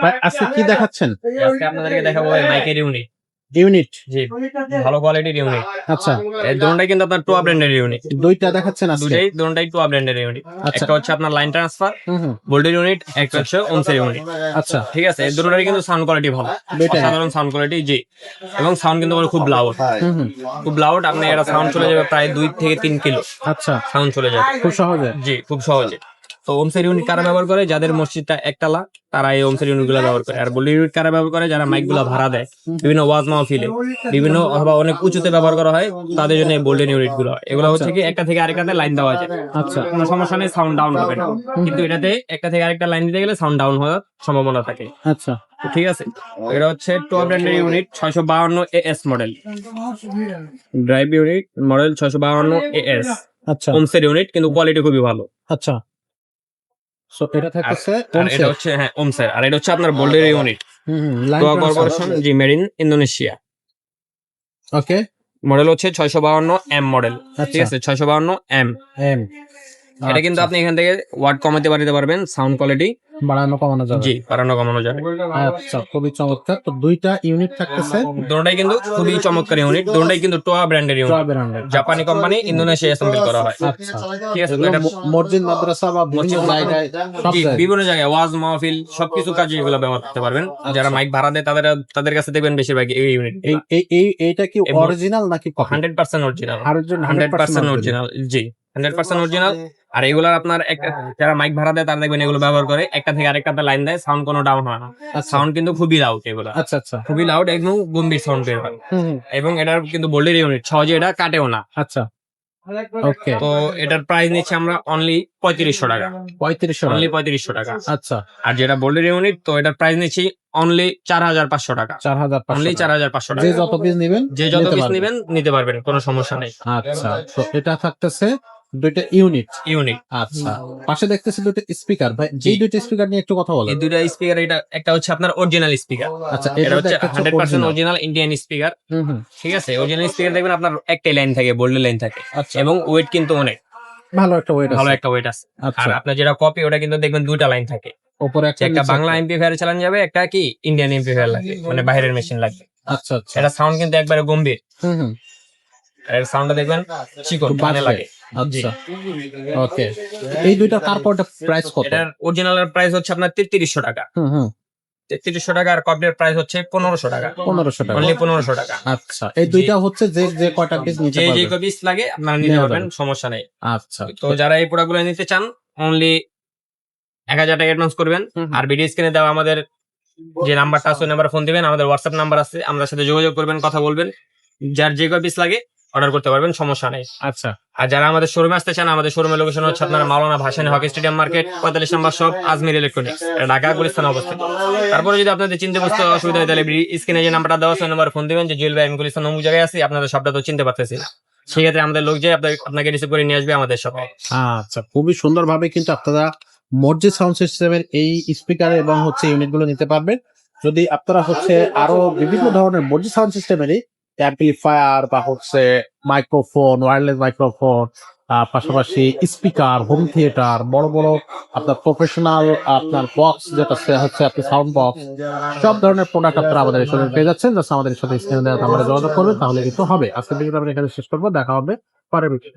ভাই আজকে কি দেখাচ্ছেন? আজকে আপনাদেরকে দেখাবো মাইকের ইউনিট। ইউনিট। জি, ভালো কোয়ালিটির ইউনিট। আচ্ছা, এই দুটোটাই কিন্তু আপনার টুয়া ব্র্যান্ডের ইউনিট। দুইটা দেখাচ্ছেন আজকে? দুটোটাই টুয়া ব্র্যান্ডের ইউনিট। আচ্ছা। একটা হচ্ছে আপনার লাইন ট্রান্সফার হুম। ভোল্টেজ ইউনিট, একটা হচ্ছে ওমসের ইউনিট। আচ্ছা, ঠিক আছে, এই দুটোটারই কিন্তু সাউন্ড কোয়ালিটি ভালো, দুইটাই। সাধারণ সাউন্ড কোয়ালিটি। জি, এবং সাউন্ড কিন্তু খুব লাউড, হুম। খুব লাউড। আপনি এটা সাউন্ড চলে যাবে প্রায় 2 থেকে 3 কিলো আচ্ছা, সাউন্ড চলে যাবে খুব সহজে। জি, খুব সহজে। তো ওমসের ইউনিট কারা ব্যবহার করে? যাদের মসজিদটা একতলা, তারা এই ওমসের ইউনিট গুলো ব্যবহার করে। আর বলি ইউনিট কারা ব্যবহার করে? যারা মাইক গুলো ভাড়া দেয় বিভিন্ন ওয়াজ মাহফিলে, বিভিন্ন অথবা অনেক উঁচুতে ব্যবহার করা হয়, তাদের জন্য এই গোল্ডেন ইউনিট গুলো। এগুলো হচ্ছে কি একটা থেকে আরেকটাতে লাইন দেওয়া যায়। আচ্ছা, কোনো সমস্যা নেই, সাউন্ড ডাউন হবে না। কিন্তু এটাতে একটা থেকে আরেকটা লাইন দিতে গেলে সাউন্ড ডাউন হওয়ার সম্ভাবনা থাকে। আচ্ছা, তো ঠিক আছে, এটা হচ্ছে টপ ব্র্যান্ডের unit 652 as model, drive unit model 652 as. আচ্ছা, ওমসের ইউনিট, কিন্তু কোয়ালিটি খুবই ভালো। আচ্ছা। সো এটা থাকতেছে আর এটা হচ্ছে ওমসের, আর এটা হচ্ছে আপনার বোল্ডের ইউনিট, লাইন টোয়া কর্পোরেশন। জি, made in Indonesia. Okay. Model হচ্ছে 652 এম মডেল। ঠিক আছে, 652 এম। এম। এটা কিন্তু আপনি এখান থেকে ওয়াট কমাতে পারবেন, সাউন্ড কোয়ালিটি বাড়ানো কমানো যাবে। জি, বাড়ানো কমানো যাবে। আচ্ছা, খুবই চমৎকার। তো দুইটা ইউনিট থাকতেছে, দুটোটাই কিন্তু খুবই চমৎকার ইউনিট, দুটোটাই কিন্তু টোয়া ব্র্যান্ডের ইউনিট, জাপানি কোম্পানি, ইন্দোনেশিয়া অ্যাসেম্বল করা হয়। আচ্ছা, ঠিক আছে, তো এটা মসজিদ মাদ্রাসা বা বিভিন্ন জায়গায় সব জি, জায়গায় বিভিন্ন জায়গায় ওয়াজ মাহফিল সবকিছু কাজে এগুলো ব্যবহার করতে পারবেন। যারা মাইক ভাড়া দেয় তাদের কাছে দেখবেন বেশিরভাগ এই ইউনিট। এইটা কি অরিজিনাল নাকি কপি? 100% original, 100% 100% original. জি, 100% অরিজিনাল। আর এগুলার আপনার যারা মাইক ভাড়া দেয় তারা দেখবেন এগুলো ব্যবহার করে, একটা থেকে আরেকটাতে লাইন দেয়, সাউন্ড কোনো ডাউন হয় না। সাউন্ড কিন্তু খুবই লাউড, এগুলো আচ্ছা, আচ্ছা। খুবই লাউড, একদম গম্ভীর সাউন্ড বের হয়। হুম। এবং এটার কিন্তু বোল্ডের ইউনিট, সহজে এটা কাটেও না। আচ্ছা, ওকে। তো এটার প্রাইস নিচ্ছে আমরা অনলি 3500 টাকা। 3500 অনলি 3500 টাকা। আচ্ছা, আর যেটা বোল্ডের ইউনিট, তো এটার প্রাইস নিচ্ছি অনলি 4500 টাকা। 4500 অনলি 4500 টাকা। যে যত পিস নেবেন, যে যত পিস নেবেন নিতে পারবেন, কোনো সমস্যা নেই। আচ্ছা, তো এটা থাকতেছে দুইটা ইউনিট। আচ্ছা, পাশে দেখতেছি দুইটা স্পিকার। ভাই এই দুইটা স্পিকার নিয়ে একটু কথা বলেন। এই দুইটা স্পিকার, এটা একটা হচ্ছে আপনার অরিজিনাল স্পিকার। আচ্ছা, এটা হচ্ছে 100% অরিজিনাল ইন্ডিয়ান স্পিকার। ঠিক আছে, অরিজিনাল স্পিকার দেখবেন আপনার একটাই লাইন থাকে, বোল্ডের লাইন থাকে। আচ্ছা, এবং ওয়েট কিন্তু অনেক ভালো একটা ওয়েট ভালো আছে। একটা ওয়েট আছে। আচ্ছা, আর আপনার যেটা কপি, ওটা কিন্তু দেখবেন দুইটা লাইন থাকে, উপরে একটা বাংলা এমপ্লিফায়ার চালানো যাবে, একটা কি ইন্ডিয়ান এমপ্লিফায়ার লাগবে, মানে বাইরের মেশিন লাগবে। আচ্ছা, আচ্ছা। এটা সাউন্ড কিন্তু একবারে গম্ভীর। হুম। এর সাউন্ডটা দেখবেন চিকন, কানে লাগে। আচ্ছা, ওকে। এই দুইটা কার্পোরেট প্রাইস কত? এটার অরিজিনালের প্রাইস হচ্ছে আপনার 3300 টাকা। 3300 টাকা। আর কপির প্রাইস হচ্ছে 1500 টাকা। 1500 টাকা, অনলি 1500 টাকা। আচ্ছা, এই দুইটা হচ্ছে যে কয়টা পিস নিতে যে পারবেন, কপিস লাগে আপনারা নিতে পারবেন, সমস্যা নেই। আচ্ছা। তো যারা এই প্রোডাক্টগুলো নিতে চান, অনলি 1000 টাকা অ্যাডভান্স করবেন। আর ভিডিও স্ক্রিনে দেওয়া আমাদের যে নাম্বারটা আছে, ওই নাম্বারে ফোন দিবেন। আমাদের হোয়াটসঅ্যাপ নাম্বার আছে, আমাদের সাথে যোগাযোগ করবেন, কথা বলবেন। যার যে কপিস লাগে অর্ডার করতে পারবেন, সমস্যা নেই। আচ্ছা, আর যারা আমাদের শোরুমে আসতে চান, আমাদের শোরুমের লোকেশন হচ্ছে আপনার মাওলানা ভাসানী হকি স্টেডিয়াম মার্কেট, 45 নম্বর শপ, আজমির ইলেকট্রনিক্স, ঢাকা গুলিস্তানে অবস্থিত। তারপরে যদি আপনাদের চিনতে বুঝতে অসুবিধা হয়, তাহলে স্ক্রিনে যে নাম্বারটা দেওয়া আছে, ওই নাম্বারে ফোন দিবেন যে জুয়েল ভাই, আমি গুলিস্তান অমুক জায়গায় আছি, আপনাদের সবটা তো চিনতে পারতেছি না। সেক্ষেত্রে আমাদের লোক যে আপনাকে রিসিভ করে নিয়ে আসবে আমাদের শপে। আচ্ছা, খুবই সুন্দরভাবে কিন্তু আপনারা মসজিদ সাউন্ড সিস্টেমের এই স্পিকার এবং ইউনিট গুলো নিতে পারবেন। যদি আপনারা আরো বিভিন্ন ধরনের মসজিদ সাউন্ড সিস্টেমেরই অ্যাম্পলিফায়ার বা মাইক্রোফোন, ওয়্যারলেস মাইক্রোফোন, পাশাপাশি স্পিকার, হোম থিয়েটার, বড় বড় আপনার প্রফেশনাল আপনার বক্স, যেটা আপনি সাউন্ড বক্স, সব ধরনের প্রোডাক্ট আপনারা আমাদের সাথে পেয়ে যাচ্ছেন। জাস্ট আমাদের সাথে স্ক্রিনে দেওয়া নাম্বারে যোগাযোগ করবেন, তাহলে কিন্তু হবে। আজকে ভিডিওটা আমরা এখানে শেষ করবো, দেখা হবে পরের ভিডিও।